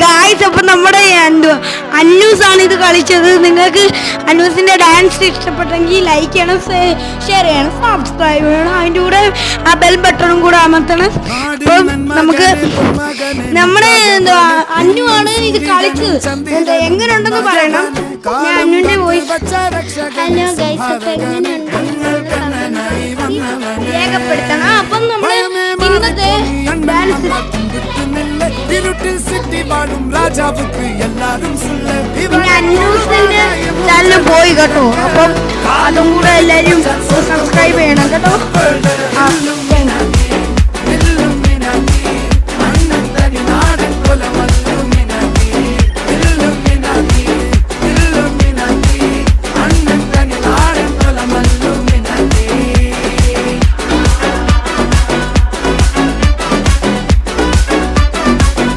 Guys, അപ്പം നമ്മുടെ അന്നൂസാണ് ഇത് കളിച്ചത്. നിങ്ങൾക്ക് അന്നൂസിൻ്റെ ഡാൻസ് ഇഷ്ടപ്പെട്ടെങ്കിൽ ലൈക്ക് ചെയ്യണം, ഷെയർ ചെയ്യണം, സബ്സ്ക്രൈബ് ചെയ്യണം. അതിൻ്റെ കൂടെ ആ ബെൽ ബട്ടണും കൂടെ അമർത്തണം. അപ്പം നമുക്ക് നമ്മുടെ അന്നു ആണ് ഇത് കളിച്ചത്. എങ്ങനെയുണ്ടെന്ന് പറയണം. ഞാൻ അന്നുവിൻ്റെ വോയിസ് രേഖപ്പെടുത്തണം. അപ്പം നമ്മൾ ഇന്നത്തെ ഡാൻസ് അന്നൂസിന്റെ ചാനലിൽ പോയി കേട്ടോ. അപ്പം അതും കൂടെ എല്ലാവരും സബ്സ്ക്രൈബ് ചെയ്യണം കേട്ടോ.